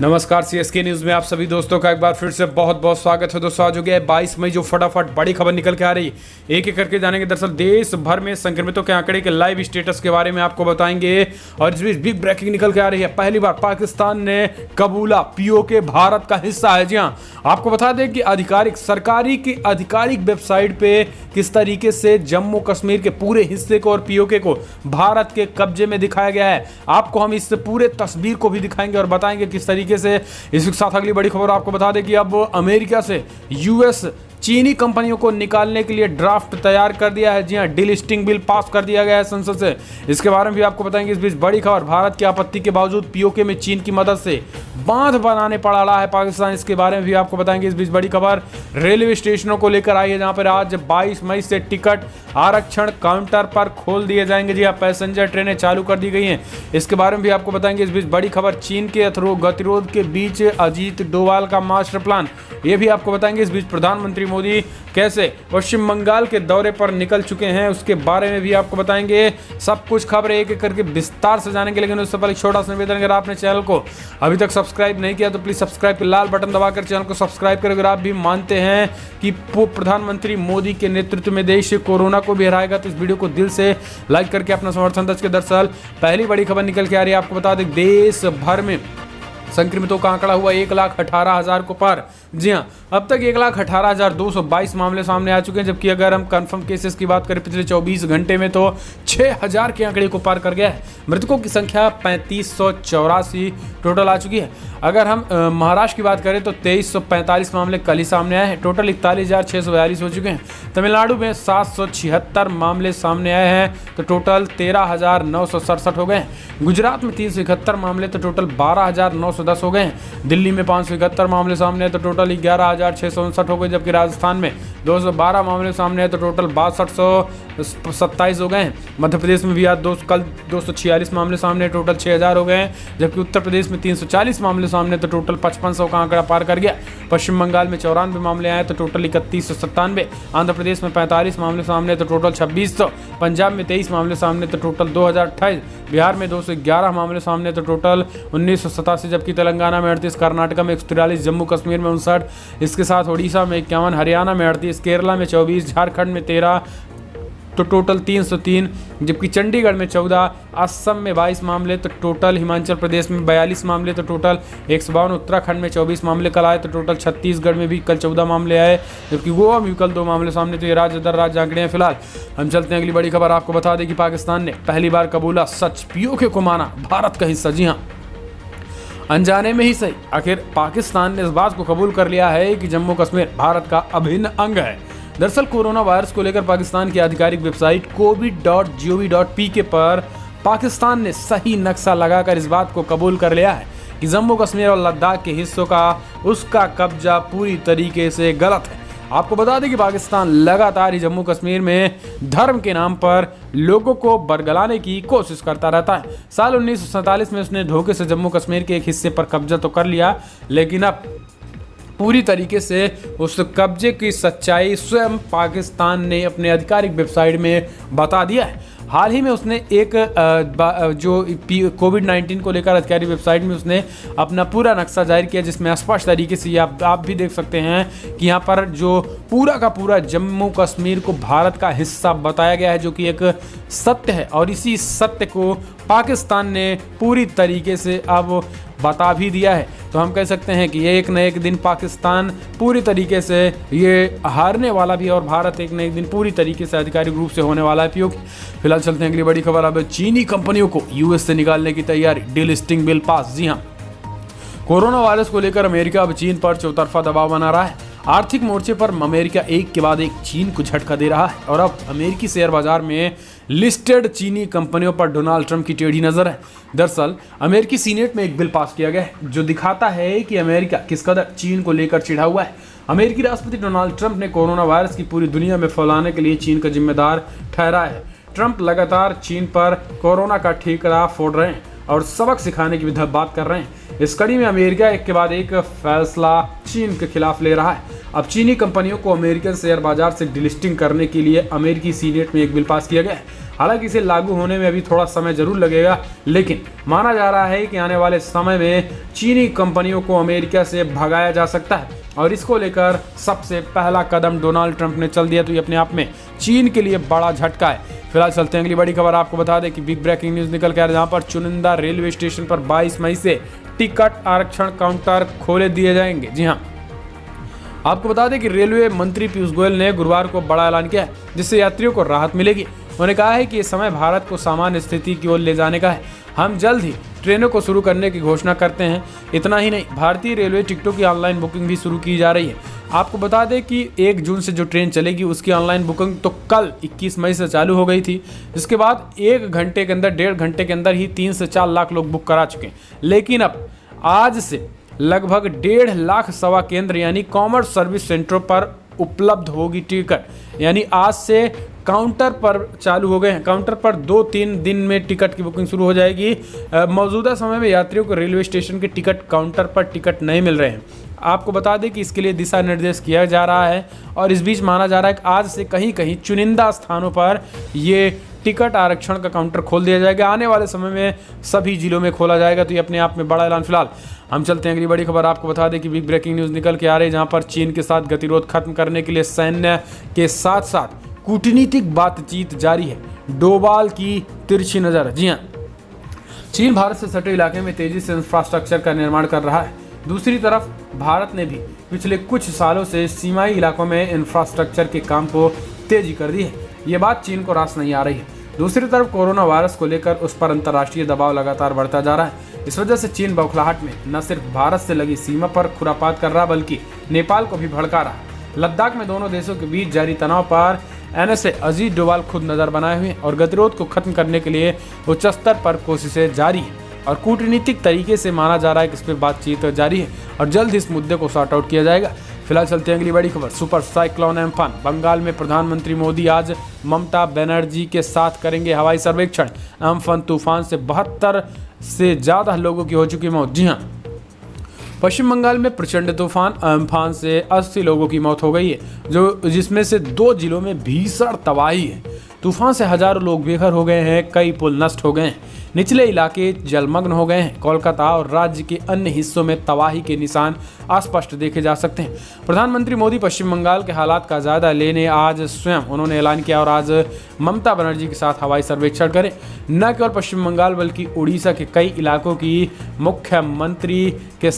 नमस्कार, CSK news में आप सभी दोस्तों का एक बार फिर से बहुत बहुत स्वागत है। दोस्तों आज हो गया है 22 मई, जो फटाफट बड़ी खबर निकल के आ रही है। एक एक करके जानेंगे दरअसल देश भर में संक्रमितों के आंकड़े के लाइव स्टेटस के बारे में आपको बताएंगे। और इस बीच बिग ब्रेकिंग निकल के आ रही है। पहली बार पाकिस्तान ने कबूला पीओके भारत का हिस्सा है। जी हाँ, आपको बता दें कि सरकारी की आधिकारिक वेबसाइट पे किस तरीके से जम्मू कश्मीर के पूरे हिस्से को और पीओके को भारत के कब्जे में दिखाया गया है। आपको हम इस पूरे तस्वीर को भी दिखाएंगे और बताएंगे किस तरीके से। इसी के साथ अगली बड़ी खबर आपको बता दें कि अब अमेरिका से यूएस चीनी कंपनियों को निकालने के लिए ड्राफ्ट तैयार कर दिया है। जी हां, डिलिस्टिंग बिल पास कर दिया गया है संसद से। इसके बारे में भी आपको बताएंगे। इस बीच बड़ी खबर, भारत की आपत्ति के बावजूद पीओके में चीन की मदद से बांध बनाने पड़ रहा है पाकिस्तान। इसके बारे में भी आपको बताएंगे। इस बीच बड़ी खबर रेलवे स्टेशनों को लेकर आई है, जहां पर आज 22 मई से टिकट आरक्षण काउंटर पर खोल दिए जाएंगे। जी हां, पैसेंजर ट्रेनें चालू कर दी गई हैं। इसके बारे में भी आपको बताएंगे। इस बीच बड़ी खबर, चीन के गतिरोध के बीच अजीत डोभाल का मास्टर प्लान, ये भी आपको बताएंगे। इस बीच प्रधानमंत्री मोदी कैसे पश्चिम बंगाल के दौरे पर निकल चुके हैं, उसके बारे में भी आपको बताएंगे। सब कुछ खबरें एक एक करके विस्तार से जानेंगे, लेकिन उससे पहले छोटा सा निवेदन, अगर आपने चैनल को अभी तक सब्सक्राइब नहीं किया तो प्लीज सब्सक्राइब के लाल बटन दबाकर चैनल को सब्सक्राइब करें। अगर आप भी मानते हैं कि प्रधानमंत्री मोदी के नेतृत्व में देश कोरोना को भी हराएगा तो इस वीडियो को दिल से लाइक करके अपना समर्थन दर्ज के। दरअसल पहली बड़ी खबर निकल के आ रही है। आपको बता दें, देश भर में संक्रमितों का आंकड़ा हुआ 1,18,000 को पार। जी हाँ, अब तक 1,18,222 मामले सामने आ चुके हैं, जबकि अगर हम कंफर्म केसेस की बात करें पिछले 24 घंटे में तो 6,000 के आंकड़े को पार कर गया है। मृतकों की संख्या 3584 टोटल आ चुकी है। अगर हम महाराष्ट्र की बात करें तो 2345 मामले कल ही सामने आए हैं। टोटल 41,642 हो चुके हैं। तमिलनाडु में 776 मामले सामने आए हैं तो टोटल 13,967 हो गए हैं। गुजरात में 371 मामले तो टोटल 12,910 हो गए हैं। दिल्ली में 571 मामले सामने तो टोटल 11,659 हो गए, जबकि राजस्थान में 212 मामले सामने है तो टोटल 6227 हो गए हैं। मध्य प्रदेश में भी आज कल 246 मामले सामने, टोटल 6,000 हो गए हैं। जबकि उत्तर प्रदेश में 340 मामले सामने तो टोटल 5500 का आंकड़ा पार कर गया। पश्चिम बंगाल में 94 मामले आए तो टोटल 3197। आंध्र प्रदेश में 45 मामले सामने तो टोटल 2600। पंजाब में 23 मामले सामने तो टोटल 2028। बिहार में 211 मामले सामने तो टोटल 1987। जबकि तेलंगाना में 38, कर्नाटक में 143, जम्मू कश्मीर में 59, इसके साथ उड़ीसा में 51, हरियाणा में 38, केरला में 24, झारखंड में 13 तो टोटल 303। जबकि चंडीगढ़ में 14, असम में 22 मामले तो टोटल, हिमाचल प्रदेश में 42 मामले तो टोटल 152, उत्तराखंड में 24 मामले कल आए तो टोटल, छत्तीसगढ़ में भी कल 14 मामले आए, जबकि गोवा में भी कल 2 मामले सामने। तो ये राज्य दर राज्य आंकड़े हैं। फिलहाल हम चलते हैं अगली बड़ी खबर। आपको बता दें कि पाकिस्तान ने पहली बार कबूला सच, पीओके को माना भारत का हिस्सा। जी हाँ, अनजाने में ही सही, आखिर पाकिस्तान ने इस बात को कबूल कर लिया है कि जम्मू कश्मीर भारत का अभिन्न अंग है। दरअसल कोरोना वायरस को लेकर पाकिस्तान की आधिकारिक वेबसाइट covid.gov.pk पर पाकिस्तान ने सही नक्शा लगाकर इस बात को कबूल कर लिया है कि जम्मू कश्मीर और लद्दाख के हिस्सों का उसका कब्जा पूरी तरीके से गलत है। आपको बता दें कि पाकिस्तान लगातार ही जम्मू कश्मीर में धर्म के नाम पर लोगों को बरगलाने की कोशिश करता रहता है। साल 1947 में उसने धोखे से जम्मू कश्मीर के एक हिस्से पर कब्जा तो कर लिया, लेकिन अब पूरी तरीके से उस कब्जे की सच्चाई स्वयं पाकिस्तान ने अपने आधिकारिक वेबसाइट में बता दिया है। हाल ही में उसने एक जो कोविड-19 को लेकर आधिकारिक वेबसाइट में उसने अपना पूरा नक्शा जाहिर किया, जिसमें स्पष्ट तरीके से आप भी देख सकते हैं कि यहाँ पर जो पूरा का पूरा जम्मू कश्मीर को भारत का हिस्सा बताया गया है, जो कि एक सत्य है। और इसी सत्य को पाकिस्तान ने पूरी तरीके से अब बता भी दिया है। तो हम कह सकते हैं कि ये एक न एक दिन पाकिस्तान पूरी तरीके से ये हारने वाला भी, और भारत एक न एक दिन पूरी तरीके से आधिकारिक रूप से होने वाला है पीओके। फिलहाल चलते हैं अगली बड़ी खबर। अब चीनी कंपनियों को यूएस से निकालने की तैयारी, डिलिस्टिंग बिल पास। जी हाँ, कोरोना वायरस को लेकर अमेरिका अब चीन पर चौतरफा दबाव बना रहा है। आर्थिक मोर्चे पर अमेरिका एक के बाद एक चीन को झटका दे रहा है और अब अमेरिकी शेयर बाजार में लिस्टेड चीनी कंपनियों पर डोनाल्ड ट्रंप की टेढ़ी नजर है। दरअसल अमेरिकी सीनेट में एक बिल पास किया गया है जो दिखाता है कि अमेरिका किस कदर चीन को लेकर चिढ़ा हुआ है। अमेरिकी राष्ट्रपति डोनाल्ड ट्रंप ने कोरोना वायरस की पूरी दुनिया में फैलाने के लिए चीन का जिम्मेदार ठहराया है। ट्रंप लगातार चीन पर कोरोना का ठीकरा फोड़ रहे हैं और सबक सिखाने की बात कर रहे हैं। इस कड़ी में अमेरिका एक के बाद एक फैसला चीन के खिलाफ ले रहा है। अब चीनी कंपनियों को अमेरिकन शेयर बाजार से डिलिस्टिंग करने के लिए अमेरिकी सीनेट में एक बिल पास किया गया है। हालांकि इसे लागू होने में अभी थोड़ा समय जरूर लगेगा, लेकिन माना जा रहा है कि आने वाले समय में चीनी कंपनियों को अमेरिका से भगाया जा सकता है और इसको लेकर सबसे पहला कदम डोनाल्ड ट्रंप ने चल दिया। तो ये अपने आप में चीन के लिए बड़ा झटका है। फिलहाल चलते हैं अगली बड़ी खबर। आपको बता दें कि बिग ब्रेकिंग न्यूज निकल के आ रहा है, जहां पर चुनिंदा रेलवे स्टेशन पर 22 मई से टिकट आरक्षण काउंटर खोले दिए जाएंगे। जी हाँ, आपको बता दें कि रेलवे मंत्री पीयूष गोयल ने गुरुवार को बड़ा ऐलान किया है, जिससे यात्रियों को राहत मिलेगी। उन्होंने कहा है कि ये समय भारत को सामान्य स्थिति की ओर ले जाने का है। हम जल्द ही ट्रेनों को शुरू करने की घोषणा करते हैं। इतना ही नहीं, भारतीय रेलवे टिकटों की ऑनलाइन बुकिंग भी शुरू की जा रही है। आपको बता दें कि 1 जून से जो ट्रेन चलेगी उसकी ऑनलाइन बुकिंग तो कल 21 मई से चालू हो गई थी। इसके बाद 1 घंटे के अंदर, 1.5 घंटे के अंदर ही 3 से 4 लाख लोग बुक करा चुके हैं। लेकिन अब आज से लगभग 1.5 लाख सेवा केंद्र यानी कॉमर्स सर्विस सेंटरों पर उपलब्ध होगी टिकट। यानी आज से काउंटर पर चालू हो गए हैं। काउंटर पर 2-3 दिन में टिकट की बुकिंग शुरू हो जाएगी। मौजूदा समय में यात्रियों को रेलवे स्टेशन के टिकट काउंटर पर टिकट नहीं मिल रहे हैं। आपको बता दें कि इसके लिए दिशा निर्देश किया जा रहा है और इस बीच माना जा रहा है कि आज से कहीं कहीं चुनिंदा स्थानों पर ये टिकट आरक्षण का काउंटर खोल दिया जाएगा। आने वाले समय में सभी जिलों में खोला जाएगा। तो ये अपने आप में बड़ा ऐलान। फिलहाल हम चलते हैं अगली बड़ी खबर। आपको बता दें कि बिग ब्रेकिंग न्यूज़ निकल के आ रही है, जहां पर चीन के साथ गतिरोध खत्म करने के लिए सैन्य के साथ साथ कूटनीतिक बातचीत जारी है। डोभाल की तिरछी नज़र। जी हाँ, चीन भारत से सटे इलाके में तेजी से इंफ्रास्ट्रक्चर का निर्माण कर रहा है। दूसरी तरफ भारत ने भी पिछले कुछ सालों से सीमाई इलाकों में इंफ्रास्ट्रक्चर के काम को तेजी कर दी है। ये बात चीन को रास नहीं आ रही है। दूसरी तरफ कोरोना वायरस को लेकर उस पर अंतर्राष्ट्रीय दबाव लगातार बढ़ता जा रहा है। इस वजह से चीन बौखलाहट में न सिर्फ भारत से लगी सीमा पर खुरापात कर रहा, बल्कि नेपाल को भी भड़का रहा है। लद्दाख में दोनों देशों के बीच जारी तनाव पर NSA अजीत डोभाल खुद नजर बनाए हुए और गतिरोध को खत्म करने के लिए उच्च स्तर पर कोशिशें जारी है और कूटनीतिक तरीके से माना जा रहा है कि इस पर बातचीत जारी है और जल्द इस मुद्दे को सॉर्ट आउट किया जाएगा। फिलहाल चलते हैं अगली बड़ी खबर। Super cyclone Amphan. बंगाल में प्रधानमंत्री मोदी आज ममता बनर्जी के साथ करेंगे हवाई सर्वेक्षण। एम्फान तूफान से 72 से ज़्यादा लोगों की हो चुकी मौत। जी हाँ, पश्चिम बंगाल में प्रचंड तूफान एम्फान से 80 लोगों की मौत हो गई है, जिसमें से 2 जिलों में भीषण तबाही है। तूफान से हजारों लोग बेघर हो गए हैं, कई पुल नष्ट हो गए हैं, निचले इलाके जलमग्न हो गए हैं। कोलकाता और राज्य के अन्य हिस्सों में तबाही के निशान स्पष्ट देखे जा सकते हैं। प्रधानमंत्री मोदी पश्चिम बंगाल के हालात का जायजा लेने आज स्वयं उन्होंने ऐलान किया और आज ममता बनर्जी के साथ हवाई सर्वेक्षण करें। न केवल पश्चिम बंगाल बल्कि उड़ीसा के कई इलाकों की मुख्यमंत्री के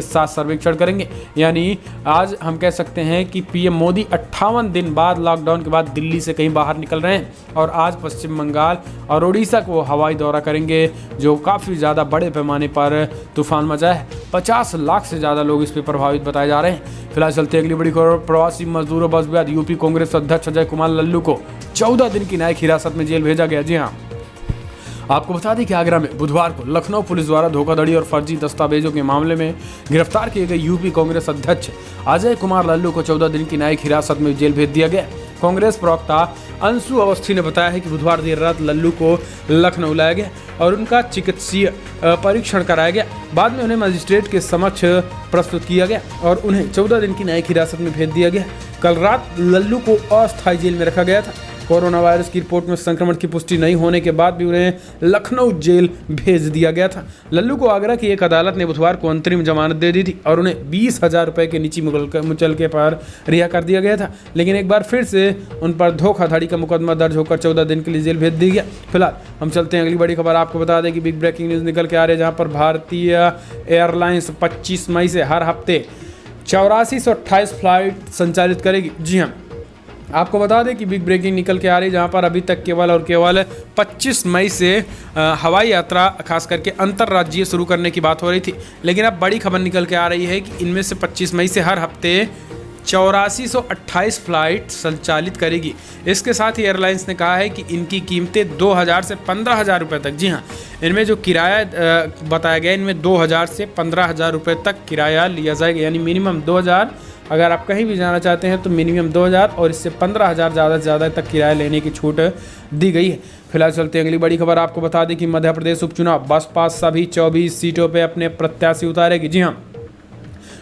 साथ सर्वेक्षण करेंगे। यानी आज हम कह सकते हैं कि पीएम मोदी 58 दिन बाद लॉकडाउन के बाद दिल्ली से कहीं बाहर निकल रहे हैं और आज पश्चिम बंगाल और उड़ीसा को हवाई दौरा करेंगे, जो काफ़ी ज़्यादा बड़े पैमाने पर तूफान मचा है। 50 लाख से ज़्यादा लोग इस पर प्रभावित बताए जा रहे हैं। फिलहाल चलते अगली बड़ी खबर। प्रवासी मजदूरों बस विवाद। यूपी कांग्रेस अध्यक्ष अजय कुमार लल्लू को 14 दिन की न्यायिक हिरासत में जेल भेजा गया। जी हाँ, आपको बता दें कि आगरा में बुधवार को लखनऊ पुलिस द्वारा धोखाधड़ी और फर्जी दस्तावेजों के मामले में गिरफ्तार किए गए यूपी कांग्रेस अध्यक्ष अजय कुमार लल्लू को 14 दिन की न्यायिक हिरासत में जेल भेज दिया गया। कांग्रेस प्रवक्ता अंशु अवस्थी ने बताया है कि बुधवार देर रात लल्लू को लखनऊ लाया गया और उनका चिकित्सीय परीक्षण कराया गया। बाद में उन्हें मजिस्ट्रेट के समक्ष प्रस्तुत किया गया और उन्हें 14 दिन की न्यायिक हिरासत में भेज दिया गया। कल रात लल्लू को अस्थायी जेल में रखा गया था। कोरोना वायरस की रिपोर्ट में संक्रमण की पुष्टि नहीं होने के बाद भी उन्हें लखनऊ जेल भेज दिया गया था। लल्लू को आगरा की एक अदालत ने बुधवार को अंतरिम जमानत दे दी थी और उन्हें 20,000 रुपये के निजी मुचलके पर रिहा कर दिया गया था, लेकिन एक बार फिर से उन पर धोखाधड़ी का मुकदमा दर्ज होकर 14 दिन के लिए जेल भेज दिया गया। फिलहाल हम चलते हैं अगली बड़ी खबर। आपको बता दें कि बिग ब्रेकिंग न्यूज़ निकल के आ रही है, जहाँ पर भारतीय एयरलाइंस 25 मई से हर हफ्ते 8428 फ्लाइट संचालित करेगी। जी हाँ, आपको बता दें कि बिग ब्रेकिंग निकल के आ रही है, जहाँ पर अभी तक केवल 25 मई से हवाई यात्रा खास करके अंतर्राज्यीय शुरू करने की बात हो रही थी, लेकिन अब बड़ी खबर निकल के आ रही है कि इनमें से 25 मई से हर हफ्ते 8428 फ्लाइट संचालित करेगी। इसके साथ ही एयरलाइंस ने कहा है कि इनकी कीमतें 2000 से 15,000 रुपये तक। जी हाँ, इनमें जो किराया बताया गया, इनमें 2000 से 15,000 रुपये तक किराया लिया जाएगा। यानी मिनिमम 2000, अगर आप कहीं भी जाना चाहते हैं तो मिनिमम 2000 और इससे 15,000 ज़्यादा से ज़्यादा तक किराया लेने की छूट दी गई है। फिलहाल चलते हैं अगली बड़ी खबर। आपको बता दें कि मध्य प्रदेश उपचुनाव, बसपा सभी 24 सीटों पे अपने प्रत्याशी उतारेगी। जी हाँ,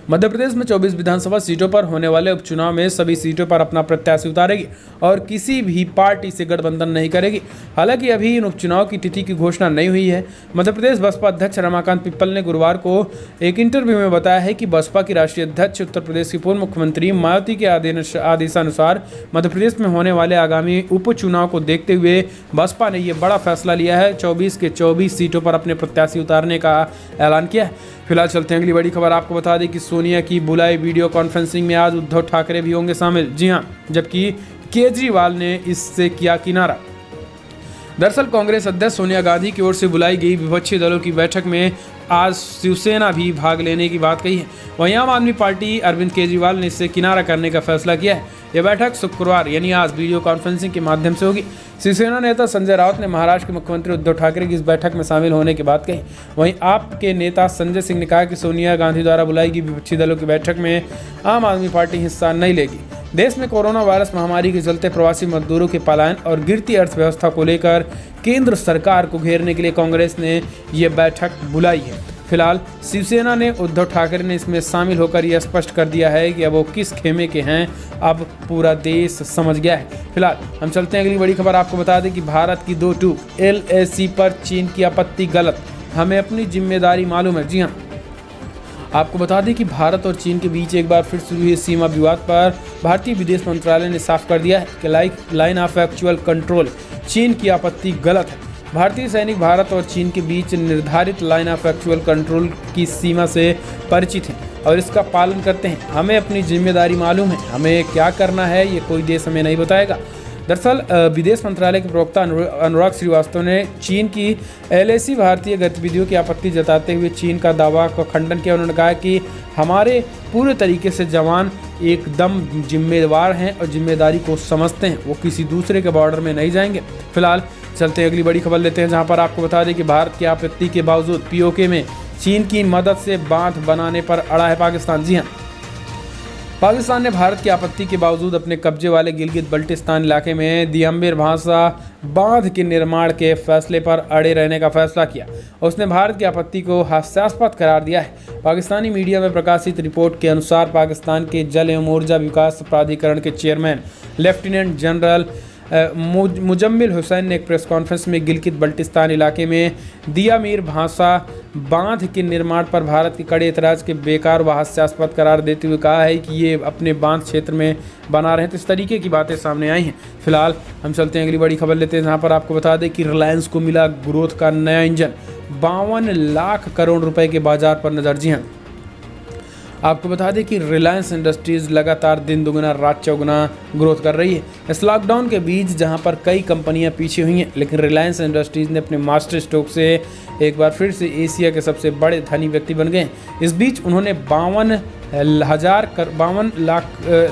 मध्य प्रदेश में 24 विधानसभा सीटों पर होने वाले उपचुनाव में सभी सीटों पर अपना प्रत्याशी उतारेगी और किसी भी पार्टी से गठबंधन नहीं करेगी। हालांकि अभी इन उपचुनाव की तिथि की घोषणा नहीं हुई है। मध्य प्रदेश बसपा अध्यक्ष रमाकांत पिप्पल ने गुरुवार को एक इंटरव्यू में बताया है कि बसपा की राष्ट्रीय अध्यक्ष उत्तर प्रदेश की पूर्व मुख्यमंत्री मायावती के आदेशानुसार मध्य प्रदेश में होने वाले आगामी उपचुनाव को देखते हुए बसपा ने यह बड़ा फैसला लिया है। 24 के 24 सीटों पर अपने प्रत्याशी उतारने का ऐलान किया है। फिलहाल चलते हैं अगली बड़ी खबर। आपको बता दें कि सोनिया की बुलाई वीडियो कॉन्फ्रेंसिंग में आज उद्धव ठाकरे भी होंगे शामिल। जी हां, जबकि केजरीवाल ने इससे किया किनारा। दरअसल कांग्रेस अध्यक्ष सोनिया गांधी की ओर से बुलाई गई विपक्षी दलों की बैठक में आज शिवसेना भी भाग लेने की बात कही है। वहीं आम आदमी पार्टी अरविंद केजरीवाल ने इससे किनारा करने का फैसला किया है। यह बैठक शुक्रवार यानी आज वीडियो कॉन्फ्रेंसिंग के माध्यम से होगी। शिवसेना नेता संजय राउत ने महाराष्ट्र के मुख्यमंत्री उद्धव ठाकरे की इस बैठक में शामिल होने की बात कही। वहीं आप के नेता संजय सिंह ने कहा कि सोनिया गांधी द्वारा बुलाई गई विपक्षी दलों की बैठक में आम आदमी पार्टी हिस्सा नहीं लेगी। देश में कोरोना वायरस महामारी के चलते प्रवासी मजदूरों के पलायन और गिरती अर्थव्यवस्था को लेकर केंद्र सरकार को घेरने के लिए कांग्रेस ने ये बैठक बुलाई है। फिलहाल शिवसेना ने उद्धव ठाकरे ने इसमें शामिल होकर यह स्पष्ट कर दिया है कि अब वो किस खेमे के हैं, अब पूरा देश समझ गया है। फिलहाल हम चलते हैं अगली बड़ी खबर। आपको बता दें कि भारत की 2 टूक LAC पर चीन की आपत्ति गलत, हमें अपनी जिम्मेदारी मालूम है। जी हाँ, आपको बता दें कि भारत और चीन के बीच एक बार फिर शुरू हुए सीमा विवाद पर भारतीय विदेश मंत्रालय ने साफ कर दिया है कि लाइन ऑफ एक्चुअल कंट्रोल चीन की आपत्ति गलत है। भारतीय सैनिक भारत और चीन के बीच निर्धारित लाइन ऑफ एक्चुअल कंट्रोल की सीमा से परिचित हैं और इसका पालन करते हैं। हमें अपनी जिम्मेदारी मालूम है, हमें क्या करना है ये कोई देश हमें नहीं बताएगा। दरअसल विदेश मंत्रालय के प्रवक्ता अनुराग श्रीवास्तव ने चीन की LAC भारतीय गतिविधियों की आपत्ति जताते हुए चीन का दावा का खंडन किया। उन्होंने कहा कि हमारे पूरे तरीके से जवान एकदम जिम्मेदार हैं और जिम्मेदारी को समझते हैं, वो किसी दूसरे के बॉर्डर में नहीं जाएंगे। फिलहाल चलते हैं अगली बड़ी खबर लेते हैं, जहां पर आपको बता दें कि भारत की आपत्ति के बावजूद POK में चीन की मदद से बांध बनाने पर अड़ा है पाकिस्तान। जी हां, पाकिस्तान ने भारत की आपत्ति के बावजूद अपने कब्जे वाले गिलगित बल्टिस्तान इलाके में दियम्बिर भाषा बांध के निर्माण के फैसले पर अड़े रहने का फैसला किया। उसने भारत की आपत्ति को हास्यास्पद करार दिया है। पाकिस्तानी मीडिया में प्रकाशित रिपोर्ट के अनुसार पाकिस्तान के जल एवं ऊर्जा विकास प्राधिकरण के chairman lieutenant general Muzammil Hussain ने एक प्रेस कॉन्फ्रेंस में गिलगित बल्टिस्तान इलाके में दियामीर भाषा बांध के निर्माण पर भारत के कड़े एतराज़ के बेकार व हास्यास्पद करार देते हुए कहा है कि ये अपने बांध क्षेत्र में बना रहे हैं। तो इस तरीके की बातें सामने आई हैं। फिलहाल हम चलते हैं अगली बड़ी खबर लेते हैं, जहाँ पर आपको बता दें कि रिलायंस को मिला ग्रोथ का नया इंजन, 52 लाख करोड़ रुपए के बाजार पर नजर। जी हाँ, आपको बता दें कि रिलायंस इंडस्ट्रीज़ लगातार दिन दुगुना रात चौगुना ग्रोथ कर रही है। इस लॉकडाउन के बीच जहां पर कई कंपनियां पीछे हुई हैं, लेकिन रिलायंस इंडस्ट्रीज़ ने अपने मास्टर स्ट्रोक से एक बार फिर से एशिया के सबसे बड़े धनी व्यक्ति बन गए। इस बीच उन्होंने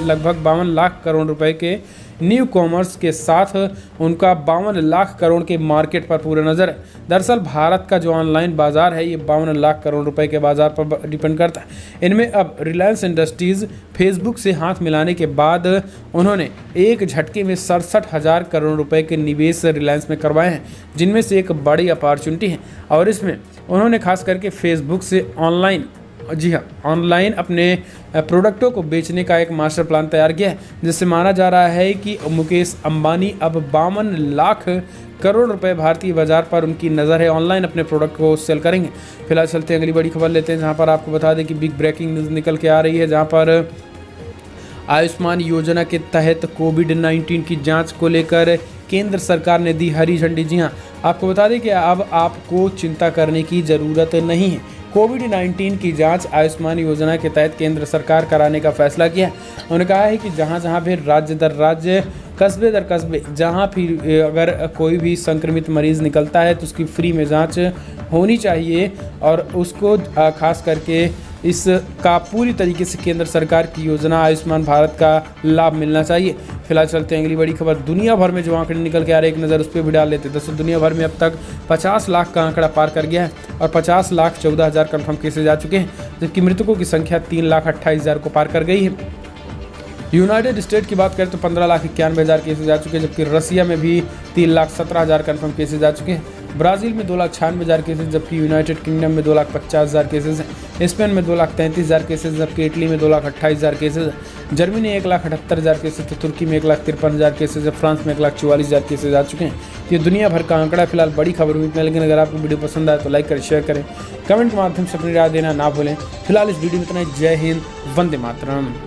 लगभग 52 लाख करोड़ रुपए के न्यू कॉमर्स के साथ उनका 52 लाख करोड़ के मार्केट पर पूरा नज़र है। दरअसल भारत का जो ऑनलाइन बाज़ार है ये 52 लाख करोड़ रुपए के बाज़ार पर डिपेंड करता है। इनमें अब रिलायंस इंडस्ट्रीज़ फेसबुक से हाथ मिलाने के बाद उन्होंने एक झटके में 67,000 करोड़ रुपए के निवेश रिलायंस में करवाए हैं, जिनमें से एक बड़ी अपॉर्चुनिटी है। और इसमें उन्होंने खास करके फेसबुक से ऑनलाइन अपने प्रोडक्टों को बेचने का एक मास्टर प्लान तैयार किया है, जिससे माना जा रहा है कि मुकेश अंबानी अब 52 लाख करोड़ रुपए भारतीय बाजार पर उनकी नज़र है, ऑनलाइन अपने प्रोडक्ट को सेल करेंगे। फिलहाल चलते हैं अगली बड़ी खबर लेते हैं, जहां पर आपको बता दें कि बिग ब्रेकिंग न्यूज़ निकल के आ रही है, जहां पर आयुष्मान योजना के तहत कोविड-19 की जांच को लेकर केंद्र सरकार ने दी हरी झंडी। जी हाँ, आपको बता दें कि अब आपको चिंता करने की ज़रूरत नहीं है। कोविड-19 की जांच आयुष्मान योजना के तहत केंद्र सरकार कराने का फैसला किया है। उन्होंने कहा है कि जहां जहां भी राज्य दर राज्य, कस्बे दर कस्बे जहां भी अगर कोई भी संक्रमित मरीज़ निकलता है तो उसकी फ्री में जांच होनी चाहिए और उसको खास करके इसका पूरी तरीके से केंद्र सरकार की योजना आयुष्मान भारत का लाभ मिलना चाहिए। फिलहाल चलते हैं अगली बड़ी खबर। दुनिया भर में जो आंकड़े निकल के आ रहे हैं, एक नज़र उस पर भी डाल लेते हैं। दोस्तों, दुनिया भर में अब तक 50 लाख का आंकड़ा पार कर गया है और 50,14,000 कन्फर्म केसेज आ चुके हैं, जबकि मृतकों की संख्या 3,28,000 को पार कर गई है। यूनाइटेड स्टेट की बात करें तो 15,91,000 केसेज आ चुके हैं, जबकि रसिया में भी 3,17,000 कन्फर्म केसेज आ चुके हैं। ब्राज़ील में 2,96,000 केसेज, जबकि यूनाइटेड किंगडम में 2,50,000 केसेज हैं। स्पेन में 2,33,000 केसेज, जबकि इटली में 2,28,000 केसेज, जर्मनी में 1,78,000 केसेज, तो तुर्की में 1,53,000 केसेज, फ्रांस में 1,44,000 केसेज आ चुके हैं। ये दुनिया भर का आंकड़ा फिलहाल बड़ी खबर हुई थी, लेकिन अगर आपको वीडियो पसंद आए तो लाइक करें, शेयर करें, कमेंट के माध्यम से अपनी राय देना ना भूलें। फिलहाल इस वीडियो में इतना ही। जय हिंद, वंदे मातरम।